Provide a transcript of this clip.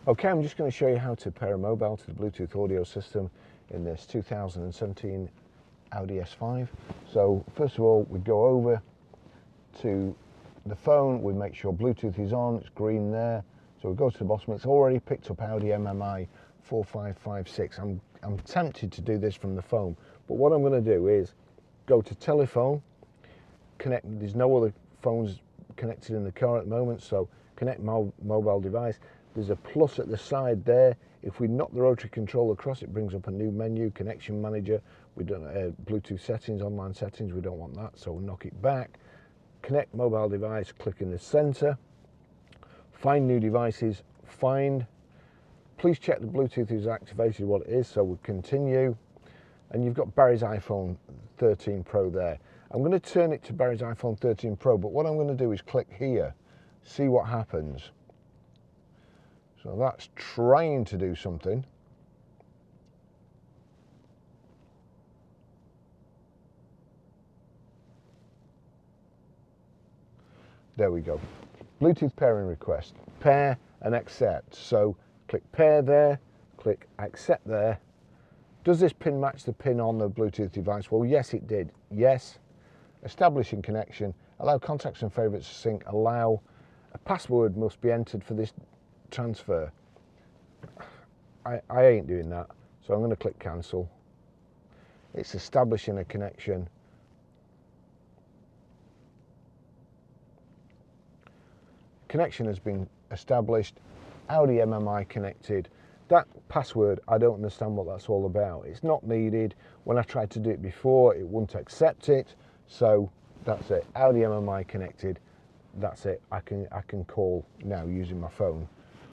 Okay, I'm just going to show you how to pair a mobile to the Bluetooth audio system in this 2017 Audi S5. So first of all, we go over to the phone, we make sure Bluetooth is on, it's green there. So we go to the bottom, it's already picked up Audi MMI 4556. I'm tempted to do this from the phone, but what I'm going to do is go to telephone, connect, there's no other phones connected in the car at the moment, so connect mobile device. There's a plus at the side there. If we knock the rotary control across, it brings up a new menu, connection manager. We don't Bluetooth settings, online settings, we don't want that, so we'll knock it back. Connect mobile device, click in the center. Find new devices, find. Please check the Bluetooth is activated, what it is, so we'll continue. And you've got Barry's iPhone 13 Pro there. I'm going to turn it to Barry's iPhone 13 Pro, but what I'm going to do is click here, see what happens. So that's trying to do something. There we go. Bluetooth pairing request. Pair and accept. So click pair there, click accept there. Does this pin match the pin on the Bluetooth device? Well, yes, it did. Yes. Establishing connection. Allow contacts and favorites to sync. Allow a password must be entered for this transfer. I ain't doing that, so I'm going to click cancel. It's establishing a connection. Connection has been established. Audi MMI connected. That password, I don't understand what that's all about. It's not needed. When I tried to do it before, it wouldn't accept it. So that's it. Audi MMI connected. That's it. I can call now using my phone.